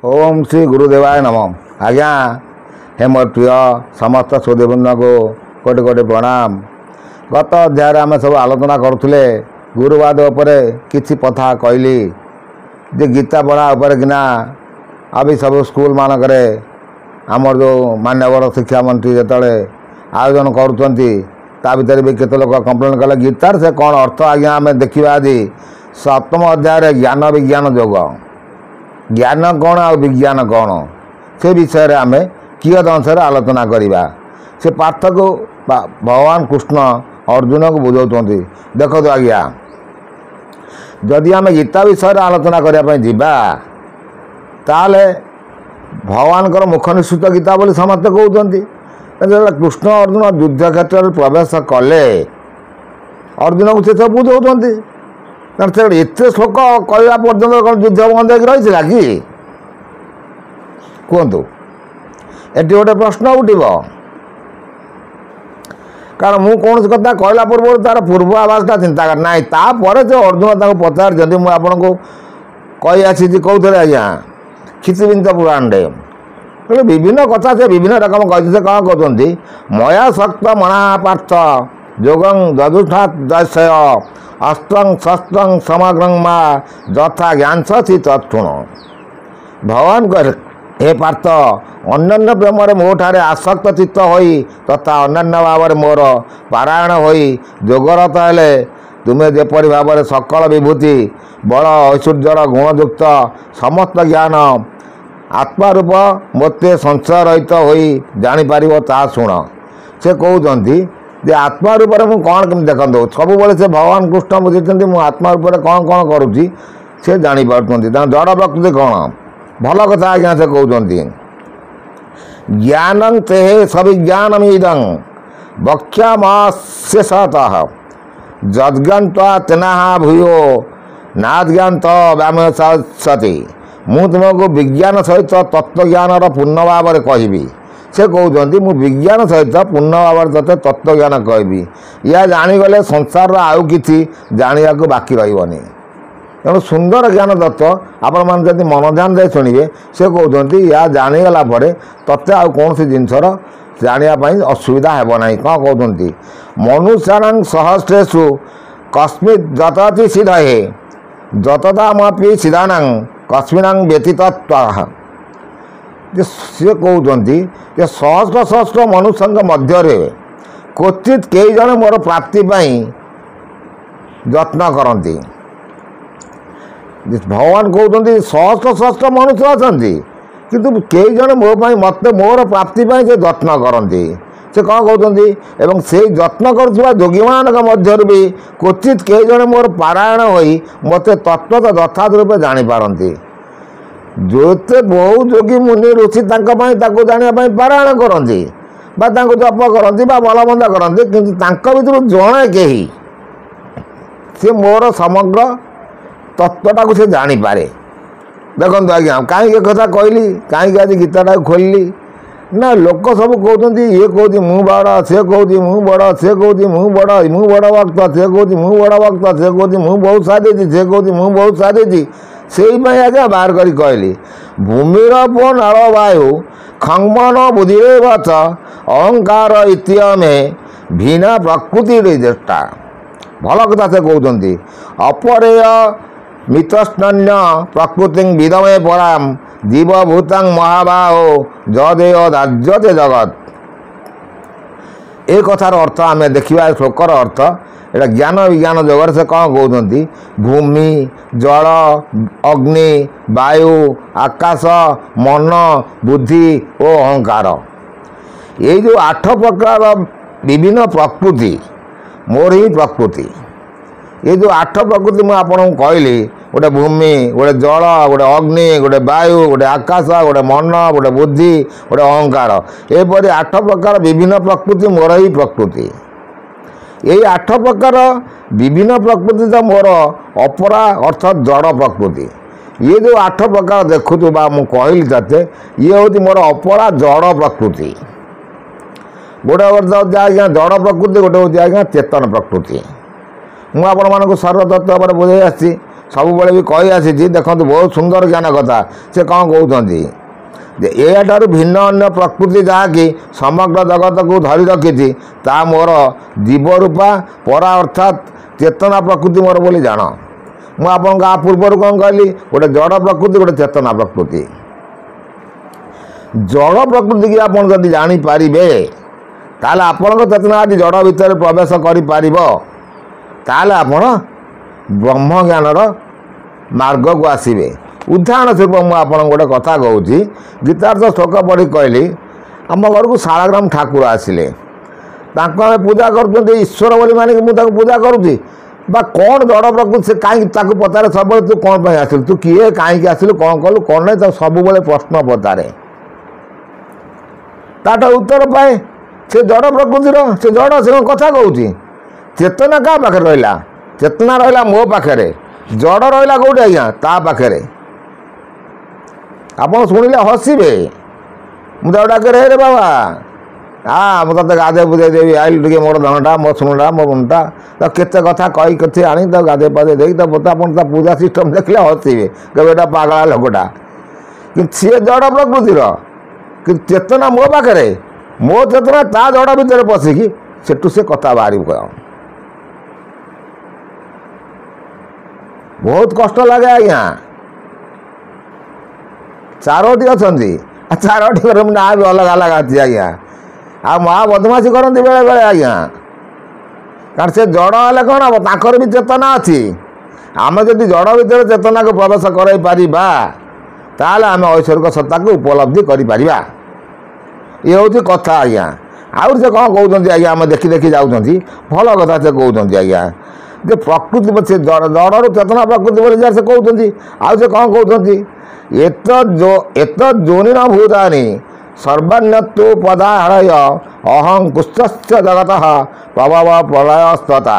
ओम श्री गुरुदेवाय नम। आज्ञा हे मोर प्रिय समस्त सुधीबृंद को कोटि कोटि प्रणाम। गत अध्याय आम सब आलोचना करुले गुरुवाद उपरे किछि कथा कहली जे गीता पढ़ा उपर किना अभी सब स्कूल मानक आमर जो मान्यवर शिक्षा मंत्री जिते आयोजन करुँचा भितर भी केत लोक कंप्लेन कले गीतार से कौन अर्थ। आज्ञा आम देखा आज सप्तम अध्याय ज्ञान विज्ञान योग ज्ञान कौन आ विज्ञान कौन से विषय रे आमे कियत अंशर आलोचना करिबा। से पार्थक्य भगवान कृष्ण अर्जुन को बुझाउछन्ति। देखो तो आज्ञा जदि आमे गीता विषय रे आलोचना करिया पई जिबा ताले भगवान कर मुख निश्चित गीता बोली समस्त कहउछन्ति। कृष्ण अर्जुन युद्ध क्षेत्र में प्रवेश कले अर्जुन को से सब बुझाउछन्ति। एत श्लोक कहला पर्यटन कौन युद्ध बंद रही कि कहतु ये गोटे प्रश्न उठब। कारण मु कौन कथा कहला पूर्व तार पूर्वाभासटा चिंता कर ना तापर जो अर्जुन पचार जदि मुझे आपन को कही आसी कौन आज्ञा क्षितिबिंद पुराणे विभिन्न कथा से विभिन्न रकम कही से कौन कहते मया शक्त मना पार्थ जोगं जदुषा दशय अष्टं षष्टं समग्रं मा यथा ज्ञानसी तत्णु। भगवान कह हे पार्थ अन्य प्रेम मोठारे आसक्त चित्त होई तथा अन्य भाव मोर पारायण होई जोगरत हेले तुम्हें जेपरि भाव सकल विभूति बल ऐश्वर्यर गुणयुक्त समस्त ज्ञान आत्मा रूप मते संशय रहित होई जानीपर ता शुण। से कहते जे आत्मा रूप में मुझे कौन कमी देखो सब से भगवान कृष्ण बुझे मुझे आत्मा रूप में कौन कौन करुँची से जापर जड़ प्रकृति कौन भल कथा आज्ञा से कहते ज्ञानं ते सविज्ञानम इदं वक्ष्यामस्यतः जद्ज्ञात्वा तेना भूयो नाज्ञात व्यामसति। मु तुमको विज्ञान सहित तत्वज्ञान पूर्ण भाव में कहबी। से कहते मु विज्ञान सहित पूर्ण भाव ते तत्वज्ञान कहबी। या जानीगले संसार आउ कि जाना बाकी रही तेणु सुंदर ज्ञान दत्त आपण मैंने जब मन ध्यान दे शुणे से कहते या जानीगला तत्ते आउ कौन सी जिनसर जानापी असुविधा हेबना। कौन कहते मनुष्याणां सहस्रेषु कस्मित् जतति सिद्धये जततामपि सिद्धानां कस्मिनां व्यतीतत्वः। सी कहते सहस्र सहस्र मनुष्य मध्य क्वचित कई जन मोर प्राप्ति यत्न करती। भगवान कहते सहस्र सहस्र मनुष्य अच्छा किंतु कई जन मो मत मोर प्राप्ति से यत्न करती। से कौन कहते एवं से यत्न कर जोगी मान मध्य भी क्वचित कई जन मोर पारायण होई मत तत्व यथार्थ रूप जानीपारती। जोते बहु जोगी मुनि ऋषि जानापी पारायण करती जप करती भलमंद करती किंतु भर जड़े कही सी मोर समग्र तत्वटा को से जानीपे। देखो आज्ञा कहीं कथा कहली कहीं आज गीताटा खोलली ना लोक सब कहते ये कहती मु बड़ से कहती मु बड़ से कहती मु बड़ भक्त से कहती मु बड़ भक्त से कहती मु बहुत साधी से कहती मु बहुत साधी से आज्ञा बाहर करी कहली भूमिर पो नाल वायु खंगमन बुद्धि वच अहंकार इतिमे भिना प्रकृति दृष्टा। भल कथा से कहते अपरेय मितस्न्य प्रकृति विदमे पराम जीवभूतां महाबाहो जदेय दाज्यते जगत। एक कथार अर्थ आम देखा श्लोकर अर्थ एटा ज्ञान विज्ञान जगत से कौन कहते भूमि जल अग्नि वायु आकाश मन बुद्धि और अहंकार ये जो 8 प्रकार विभिन्न प्रकृति मोर ही प्रकृति। ये जो 8 प्रकृति मुझे आपको कहली गोटे भूमि गोटे जल गोटे अग्नि गोटे वायु गोटे आकाश गोटे मन गोटे बुद्धि गोटे अहंकार एपरी 8 प्रकार विभिन्न प्रकृति मोर ही प्रकृति। यही 8 प्रकार विभिन्न प्रकृति तो मोर अपरा अर्थात जड़ प्रकृति। ये जो 8 प्रकार देखु मुझे कहली ते ये हूँ मोर अपरा जड़ प्रकृति। गोटे आज्ञा जड़ प्रकृति गोटे हूँ आज्ञा चेतन प्रकृति। मुझे आपण शरीर तत्व पर बुझे आसी ସବୁବେଳେ ବି କହି ଆସିଛି। ଦେଖନ୍ତୁ ବହୁତ ସୁନ୍ଦର ଜ୍ଞାନ କଥା। ସେ କ'ଣ କହୁଛନ୍ତି ଯେ ଏହାଠାରୁ ଭିନ୍ନ ଅନ୍ୟ ପ୍ରକୃତି ଯାହାକି ସମଗ୍ର ଜଗତକୁ ଧରି ରଖିଛି ତାହା ମୋର ଜୀବରୂପା ପରା ଅର୍ଥାତ୍ ଚେତନା ପ୍ରକୃତି ମୋର ବୋଲି ଜାଣ। ମୁଁ ଆପଣଙ୍କ ଆ ପୂର୍ବରୁ କ'ଣ କହିଲି, ଗୋଟେ ଜଡ଼ ପ୍ରକୃତି, ଗୋଟେ ଚେତନା ପ୍ରକୃତି। ଜଡ଼ ପ୍ରକୃତିକି ଆପଣ ଯଦି ଜାଣିପାରିବେ ତାହେଲେ ଆପଣଙ୍କ ଚେତନା ଆଜି ଜଡ଼ ଭିତରେ ପ୍ରବେଶ କରିପାରିବ। ତାହେଲେ ଆପଣ ବ୍ରହ୍ମଜ୍ଞାନର ମାର୍ଗକୁ ଆସିବେ। ଉଦାହରଣ ସ୍ୱରୂପ ମୁଁ ଆପଣଙ୍କୁ ଗୋଟେ କଥା କହୁଛି। ଗୀତାର୍ଥ ଶ୍ଲୋକ ପଢ଼ି କହିଲି, ଆମ ଘରକୁ ଶାଳଗ୍ରାମ ଠାକୁର ଆସିଲେ, ତାଙ୍କୁ ଆମେ ପୂଜା କରୁଛନ୍ତି ଈଶ୍ୱର ବୋଲି ମାନିକି ମୁଁ ତାକୁ ପୂଜା କରୁଛି। ବା କ'ଣ ଜଡ଼ ପ୍ରକୃତି, ସେ କାହିଁକି ତାକୁ ପଚାରେ ସବୁବେଳେ ତୁ କ'ଣ ପାଇଁ ଆସିଲୁ, ତୁ କିଏ, କାହିଁକି ଆସିଲୁ, କ'ଣ କଲୁ, କ'ଣ ନାହିଁ, ତାକୁ ସବୁବେଳେ ପ୍ରଶ୍ନ ପଚାରେ। ତାଠୁ ଉତ୍ତର ପାଏ। ସେ ଜଡ଼ ପ୍ରକୃତିର, ସେ ଜଡ଼, ସେ କ'ଣ କଥା କହୁଛି। ଚେତନା କାହା ପାଖରେ ରହିଲା? ଚେତନା ରହିଲା ମୋ ପାଖରେ। ଜଡ଼ ରହିଲା କେଉଁଠି ଆଜ୍ଞା? ତା ପାଖରେ। ଆପଣ ଶୁଣିଲେ ହସିବେ। ମୁଁ ତାକୁ ଡାକରେ, ରେ ବାବା ମୁଁ ତୋତେ ଗାଧୋଇ ପୁଧେଇ ଦେବି, ଆଇଲୁ ଟିକେ ମୋର ଧନଟା, ମୋ ଶୁଣଟା, ମୋ ଗୁଣଟା, ତ କେତେ କଥା କହି କେତେ ଆଣି ତାକୁ ଗାଧୋଇ ପାଧୋଇ ଦେଇକି ତା ବୋତେ ଆପଣ ତା ପୂଜା ସିଷ୍ଟମ୍ ଦେଖିଲେ ହସିବେ, କେବେ ଏଇଟା ପାଗଳା ଲୋକଟା। କିନ୍ତୁ ସିଏ ଜଡ଼ ପ୍ରକୃତିର, କିନ୍ତୁ ଚେତନା ମୋ ପାଖରେ। ମୋ ଚେତନା ତା ଜଡ଼ ଭିତରେ ପଶିକି ସେଠୁ ସେ କଥା ବାହାରିବ। ବହୁତ କଷ୍ଟ ଲାଗେ ଆଜ୍ଞା। ଚାରୋଟି ଅଛନ୍ତି, ଚାରୋଟି ଘର ନାଁ ବି ଅଲଗା ଅଲଗା ଅଛି ଆଜ୍ଞା। ଆଉ ମା ବଦମାସି କରନ୍ତି ବେଳେବେଳେ ଆଜ୍ଞା। କାରଣ ସେ ଜଡ଼ ହେଲେ କ'ଣ ହେବ, ତାଙ୍କର ବି ଚେତନା ଅଛି। ଆମେ ଯଦି ଜଡ଼ ଭିତରେ ଚେତନାକୁ ପ୍ରବେଶ କରାଇ ପାରିବା ତାହେଲେ ଆମେ ଐଶ୍ୱରିକ ସତ୍ତାକୁ ଉପଲବ୍ଧି କରିପାରିବା। ଇଏ ହେଉଛି କଥା ଆଜ୍ଞା। ଆହୁରି ସେ କ'ଣ କହୁଛନ୍ତି ଆଜ୍ଞା, ଆମେ ଦେଖି ଦେଖି ଯାଉଛନ୍ତି, ଭଲ କଥା ସେ କହୁଛନ୍ତି ଆଜ୍ଞା। ଯେ ପ୍ରକୃତି, ସେ ଜଡ଼ରୁ ଚେତନା ପ୍ରକୃତି ବୋଲି ଯାହା ସେ କହୁଛନ୍ତି। ଆଉ ସେ କ'ଣ କହୁଛନ୍ତି, ଏତ ଯୋନିନ ଭୂତାନି ସର୍ବାନ୍ୟତୁ ପଦାହରୟ ଅହଂ କୁଶ୍ଚସ୍ୟ ଜଗତ ପ୍ରଭବ ପ୍ରଳୟସ୍ତତା।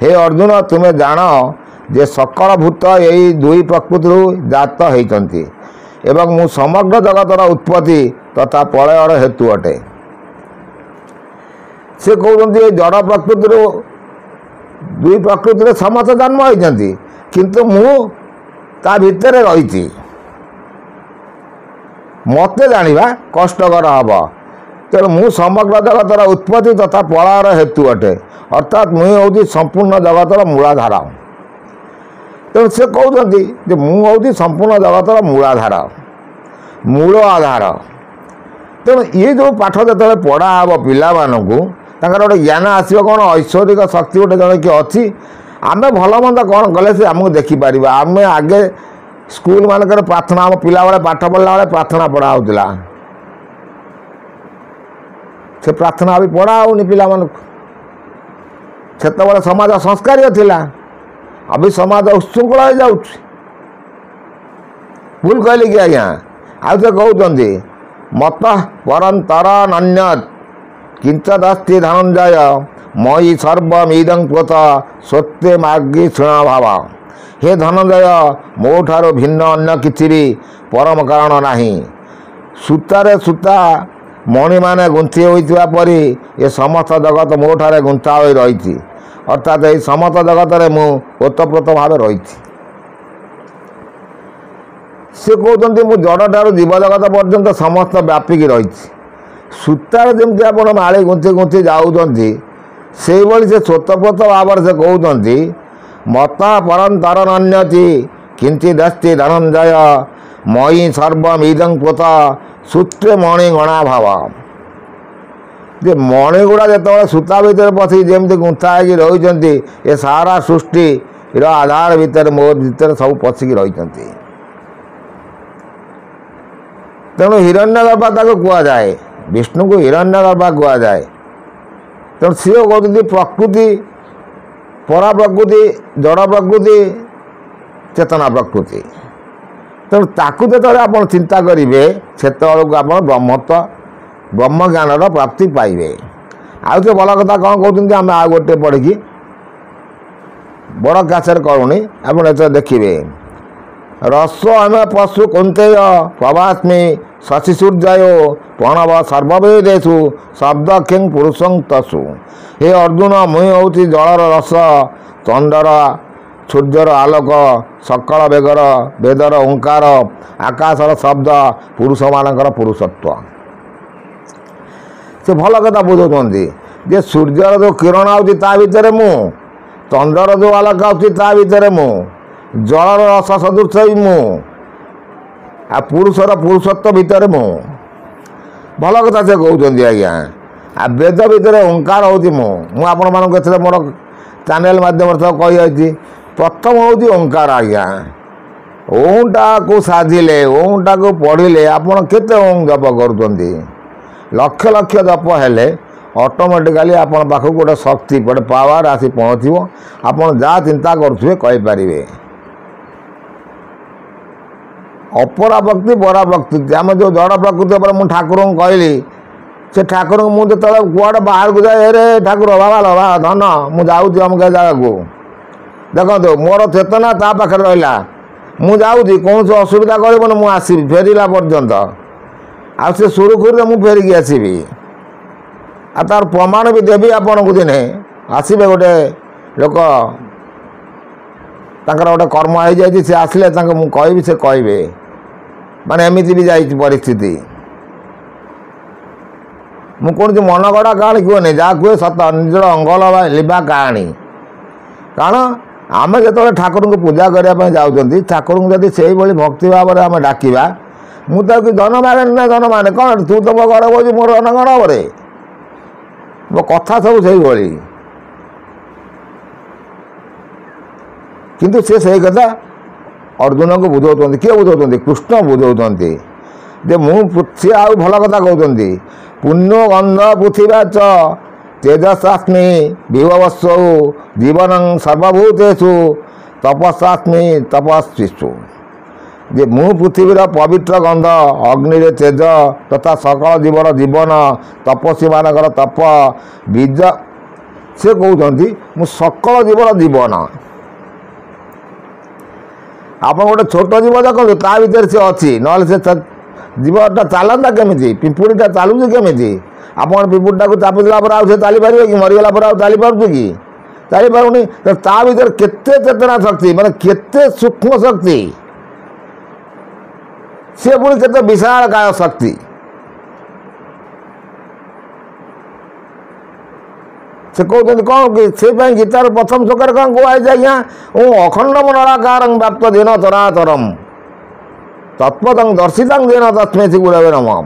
ହେ ଅର୍ଜୁନ, ତୁମେ ଜାଣ ଯେ ସକଳ ଭୂତ ଏହି ଦୁଇ ପ୍ରକୃତିରୁ ଜାତ ହୋଇଛନ୍ତି ଏବଂ ମୁଁ ସମଗ୍ର ଜଗତର ଉତ୍ପତ୍ତି ତଥା ପ୍ରଳୟର ହେତୁ ଅଟେ। ସେ କହୁଛନ୍ତି ଏ ଜଡ଼ ପ୍ରକୃତିରୁ, ଦୁଇ ପ୍ରକୃତିରେ ସମସ୍ତେ ଜନ୍ମ ହୋଇଛନ୍ତି, କିନ୍ତୁ ମୁଁ ତା ଭିତରେ ରହିଛି। ମୋତେ ଜାଣିବା କଷ୍ଟକର ହେବ। ତେଣୁ ମୁଁ ସମଗ୍ର ଜଗତର ଉତ୍ପତ୍ତି ତଥା ପ୍ରଳୟର ହେତୁ ଅଟେ, ଅର୍ଥାତ୍ ମୁଁ ହେଉଛି ସମ୍ପୂର୍ଣ୍ଣ ଜଗତର ମୂଳାଧାର। ତେଣୁ ସେ କହୁଛନ୍ତି ଯେ ମୁଁ ହେଉଛି ସମ୍ପୂର୍ଣ୍ଣ ଜଗତର ମୂଳାଧାର, ମୂଳ ଆଧାର। ତେଣୁ ଇଏ ଯେଉଁ ପାଠ ଯେତେବେଳେ ପଢ଼ା ହେବ ପିଲାମାନଙ୍କୁ, ତାଙ୍କର ଗୋଟେ ଜ୍ଞାନ ଆସିବ କ'ଣ, ଐଶ୍ୱରିକ ଶକ୍ତି ଗୋଟେ ଜଣେ କିଏ ଅଛି। ଆମେ ଭଲ ମନ୍ଦ କ'ଣ କଲେ ସେ ଆମକୁ ଦେଖିପାରିବା। ଆମେ ଆଗେ ସ୍କୁଲ ମାନଙ୍କରେ ପ୍ରାର୍ଥନା, ଆମ ପିଲାବେଳେ ପାଠ ପଢ଼ିଲା ବେଳେ ପ୍ରାର୍ଥନା ପଢ଼ା ହେଉଥିଲା। ସେ ପ୍ରାର୍ଥନା ବି ପଢ଼ା ହେଉନି ପିଲାମାନଙ୍କୁ। ସେତେବେଳେ ସମାଜ ସଂସ୍କାରୀୟ ଥିଲା, ଅବି ସମାଜ ଉଚ୍ଛୃଙ୍ଖଳ ହୋଇଯାଉଛି। ଭୁଲ କହିଲି କି ଆଜ୍ଞା? ଆଉ ସେ କହୁଛନ୍ତି ମତ ପରନ୍ତର ନନ୍ୟତ୍ କିଞ୍ଚଦସ୍ତି ଧନଞ୍ଜୟ ମୟି ସର୍ବମିଦଂ ପ୍ରୋତ ସତ୍ୟ ମାର୍ଗୀ ଶୁଣ ଭାବ। ହେ ଧନଞ୍ଜୟ, ମୋ ଠାରୁ ଭିନ୍ନ ଅନ୍ୟ କିଛି ବି ପରମ କାରଣ ନାହିଁ। ସୂତାରେ ସୂତା ମଣିମାନେ ଗୁନ୍ଥି ହୋଇଥିବା ପରି ଏ ସମସ୍ତ ଜଗତ ମୋ ଠାରେ ଗୁନ୍ଥା ହୋଇ ରହିଛି, ଅର୍ଥାତ୍ ଏହି ସମସ୍ତ ଜଗତରେ ମୁଁ ଓତପ୍ରୋତ ଭାବେ ରହିଛି। ସେ କହୁଛନ୍ତି ମୁଁ ଜଡ଼ଠାରୁ ଜୀବଜଗତ ପର୍ଯ୍ୟନ୍ତ ସମସ୍ତ ବ୍ୟାପିକି ରହିଛି। ସୂତାରେ ଯେମିତି ଆପଣ ମାଳି ଗୁନ୍ଥି ଗୁନ୍ଥି ଯାଉଛନ୍ତି, ସେଇଭଳି ସେ ସ୍ୱତଃପ୍ରୋତ ଭାବରେ ସେ କହୁଛନ୍ତି ମତ ପରନ୍ତର ନନ୍ୟତି କିଞ୍ଚିଦସ୍ତି ଧନଞ୍ଜୟ ମୟି ସର୍ବମିଦଂ ପ୍ରୋତ ସୂତ୍ରେ ମଣି ଗଣା ଭାବ। ଯେ ମଣିଗୁଡ଼ା ଯେତେବେଳେ ସୂତା ଭିତରେ ପଶି ଯେମିତି ଗୁନ୍ଥା ହେଇକି ରହିଛନ୍ତି, ଏ ସାରା ସୃଷ୍ଟିର ଆଧାର ଭିତରେ ମୋ ଭିତରେ ସବୁ ପଶିକି ରହିଛନ୍ତି। ତେଣୁ ହିରଣ୍ୟଗର୍ଭା ତାକୁ କୁହାଯାଏ, ବିଷ୍ଣୁଙ୍କୁ ହିରଣ୍ୟଗର୍ଭା କୁହାଯାଏ। ତେଣୁ ସିଏ କହୁଛନ୍ତି ପ୍ରକୃତି, ପରା ପ୍ରକୃତି, ଜଡ଼ ପ୍ରକୃତି, ଚେତନା ପ୍ରକୃତି। ତେଣୁ ତାକୁ ଯେତେବେଳେ ଆପଣ ଚିନ୍ତା କରିବେ, ସେତେବେଳକୁ ଆପଣ ବ୍ରହ୍ମଜ୍ଞାନର ପ୍ରାପ୍ତି ପାଇବେ। ଆଉ ସେ ଭଲ କଥା କ'ଣ କହୁଛନ୍ତି, ଆମେ ଆଉ ଗୋଟେ ପଢ଼ିକି ବଡ଼ କ୍ଲାସରେ କରୁନି, ଆପଣ ଏଥର ଦେଖିବେ। ରସ ଆମେ ପଶୁ କୁନ୍ତେୟ ପ୍ରଭାସ୍ମି ଶଶି ସୂର୍ଯ୍ୟାୟୋ ପ୍ରଣବ ସର୍ବବେଦେଷୁ ଶବ୍ଦ ଖିଂ ପୁରୁଷଂ ତସୁ। ହେ ଅର୍ଜୁନ, ମୁଁ ହେଉଛି ଜଳର ରସ, ଚନ୍ଦ୍ରର ସୂର୍ଯ୍ୟର ଆଲୋକ, ସକଳ ବେଗର ବେଦର ଓଙ୍କାର, ଆକାଶର ଶବ୍ଦ ପୁରୁଷମାନଙ୍କର ପୁରୁଷତ୍ୱ। ସେ ଭଲ କଥା ବୁଝାଉଛନ୍ତି ଯେ ସୂର୍ଯ୍ୟର ଯେଉଁ କିରଣ ଆସୁଛି ତା ଭିତରେ ମୁଁ, ଚନ୍ଦ୍ରର ଯେଉଁ ଆଲୋକ ଆସୁଛି ତା ଭିତରେ ମୁଁ, ଜଳର ରସ ସଦୃଶ ବି ମୁଁ, ଆଉ ପୁରୁଷର ପୁରୁଷତ୍ୱ ଭିତରେ ମୁଁ। ଭଲ କଥା ସେ କହୁଛନ୍ତି ଆଜ୍ଞା। ଆଉ ବେଦ ଭିତରେ ଓଙ୍କାର ହେଉଛି ମୁଁ ଆପଣମାନଙ୍କୁ ଏଥିରେ ମୋର ଚ୍ୟାନେଲ ମାଧ୍ୟମରେ ସବୁ କହିଯାଇଛି। ପ୍ରଥମ ହେଉଛି ଓଙ୍କାର ଆଜ୍ଞା। ଓଁଟାକୁ ସାଧିଲେ, ଓଁଟାକୁ ପଢ଼ିଲେ ଆପଣ କେତେ ଓଁ ଜପ କରୁଛନ୍ତି? ଲକ୍ଷ ଲକ୍ଷ ଜପ ହେଲେ ଅଟୋମେଟିକାଲି ଆପଣ ପାଖକୁ ଗୋଟେ ଶକ୍ତି, ଗୋଟେ ପାୱାର ଆସି ପହଞ୍ଚିବ। ଆପଣ ଯାହା ଚିନ୍ତା କରୁଥିବେ କହିପାରିବେ। ଅପରା ଭକ୍ତି ପରା ପ୍ରକୃତି। ଆମେ ଯେଉଁ ଜଡ଼ ପ୍ରକୃତି ଉପରେ ମୁଁ ଠାକୁରଙ୍କୁ କହିଲି, ସେ ଠାକୁରଙ୍କୁ ମୁଁ ଯେତେବେଳେ କୁଆଡ଼େ ବାହାରକୁ ଯାଏ, ରେ ଠାକୁର ବାବା ବାବା ଧନ ମୁଁ ଯାଉଛି ଅମୁକ ଜାଗାକୁ, ଦେଖନ୍ତୁ ମୋର ଚେତନା ତା ପାଖରେ ରହିଲା। ମୁଁ ଯାଉଛି, କୌଣସି ଅସୁବିଧା କରିବନି, ମୁଁ ଆସିବି ଫେରିଲା ପର୍ଯ୍ୟନ୍ତ। ଆଉ ସେ ସୁରୁଖୁରୁରେ ମୁଁ ଫେରିକି ଆସିବି। ଆଉ ତାର ପ୍ରମାଣ ବି ଦେବି ଆପଣଙ୍କୁ। ଦିନେ ଆସିବେ ଗୋଟେ ଲୋକ, ତାଙ୍କର ଗୋଟେ କର୍ମ ହେଇଯାଇଛି, ସେ ଆସିଲେ ତାଙ୍କୁ ମୁଁ କହିବି, ସେ କହିବେ। ମାନେ ଏମିତି ବି ଯାଇଛି ପରିସ୍ଥିତି। ମୁଁ କୌଣସି ମନ ଗଢ଼ା କାହାଣୀ କୁହେନି, ଯାହା କୁହେ ସତ, ନିଜର ଅଙ୍ଗ ଲିଭା କାହାଣୀ। କାରଣ ଆମେ ଯେତେବେଳେ ଠାକୁରଙ୍କୁ ପୂଜା କରିବା ପାଇଁ ଯାଉଛନ୍ତି, ଠାକୁରଙ୍କୁ ଯଦି ସେଇଭଳି ଭକ୍ତି ଭାବରେ ଆମେ ଡାକିବା, ମୁଁ ତାକୁ ଧନ ମାଗେନି ନା ଧନ ମାନେ କ'ଣ, ତୁ ତ ମୋ ଘରେ ବସି ମୋର ଧନ କ'ଣ ହବରେ? ମୋ କଥା ସବୁ ସେଇଭଳି। କିନ୍ତୁ ସେ ସେଇ କଥା ଅର୍ଜୁନକୁ ବୁଝାଉଛନ୍ତି। କିଏ ବୁଝାଉଛନ୍ତି? କୃଷ୍ଣ ବୁଝାଉଛନ୍ତି ଯେ ମୁଁ, ସିଏ ଆଉ ଭଲ କଥା କହୁଛନ୍ତି। ପୁଣ୍ୟ ଗନ୍ଧ ପୃଥିବୀ ଚ ତେଜସ୍ୱାସ୍ମି ବିଭବସ୍ୱ ଜୀବନଂ ସର୍ବଭୂତେଷୁ ତପସ୍ୱାସ୍ମି ତପସ୍ୱୀଷୁ। ଯେ ମୁଁ ପୃଥିବୀର ପବିତ୍ର ଗନ୍ଧ, ଅଗ୍ନିରେ ତେଜ ତଥା ସକଳ ଜୀବର ଜୀବନ, ତପସ୍ୱୀମାନଙ୍କର ତପ, ବୀଜ। ସେ କହୁଛନ୍ତି ମୁଁ ସକଳ ଜୀବର ଜୀବନ। ଆପଣ ଗୋଟେ ଛୋଟ ଜୀବ ଦେଖନ୍ତୁ, ତା ଭିତରେ ସେ ଅଛି, ନହେଲେ ସେ ଜୀବଟା ଚାଲନ୍ତା କେମିତି? ପିମ୍ପୁଡ଼ିଟା ଚାଲୁଛି କେମିତି? ଆପଣ ପିମ୍ପୁଡ଼ିଟାକୁ ଚାପିଦେଲା ପରେ ଆଉ ସେ ଚାଲିପାରିବେ କି? ମରିଗଲା ପରେ ଆଉ ଚାଲିପାରୁଛି କି? ଚାଲିପାରୁନି। ତା ଭିତରେ କେତେ ଚେତନା ଶକ୍ତି, ମାନେ କେତେ ସୂକ୍ଷ୍ମ ଶକ୍ତି, ସେ ପୁଣି କେତେ ବିଶାଳକାୟ ଶକ୍ତି। ସେ କହୁଛନ୍ତି କ'ଣ କି? ସେଇପାଇଁ ଗୀତାର ପ୍ରଥମ ଶ୍ଲୋକରେ କ'ଣ କୁହାଯାଇଛି ଆଜ୍ଞା? ଓ ଅଖଣ୍ଡ ମଣ୍ଡଳାକାରଂ ବ୍ୟାପ୍ତ ଦିନ ତରାତରମ୍ ତତ୍ପଦଂ ଦର୍ଶିତାଂ ଦିନ ତସ୍ମୈ ଶ୍ରୀ ଗୁରବେ ନମଃ।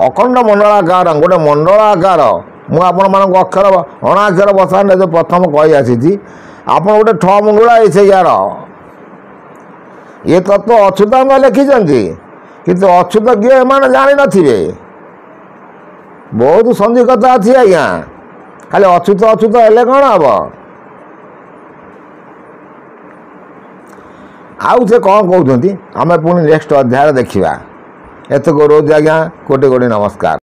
ଅଖଣ୍ଡ ମଣ୍ଡଳାକାରଂ, ଗୋଟେ ମଣ୍ଡଳ ଆକାର। ମୁଁ ଆପଣମାନଙ୍କୁ ଅକ୍ଷର ଅଣାକ୍ଷର ବସାନରେ ଯେଉଁ ପ୍ରଥମ କହି ଆସିଛି, ଆପଣ ଗୋଟେ ଠ ମୁଣ୍ଡଳା ସେଇଆର। ଏ ତତ୍ତ୍ୱ ଅଚ୍ୟୁତାନନ୍ଦ ଲେଖିଛନ୍ତି, କିନ୍ତୁ ଅଚ୍ୟୁତ କିଏ ଏମାନେ ଜାଣିନଥିବେ। ବହୁତ ସନ୍ଧି କଥା ଅଛି ଆଜ୍ଞା। ଖାଲି ଅଚ୍ୟୁତ ଅଚ୍ୟୁତ ହେଲେ କ'ଣ ହେବ? ଆଉ ସେ କ'ଣ କହୁଛନ୍ତି ଆମେ ପୁଣି ନେକ୍ସଟ ଅଧ୍ୟାୟରେ ଦେଖିବା। ଏତକ ରହୁଛି ଆଜ୍ଞା। କୋଟି କୋଟି ନମସ୍କାର।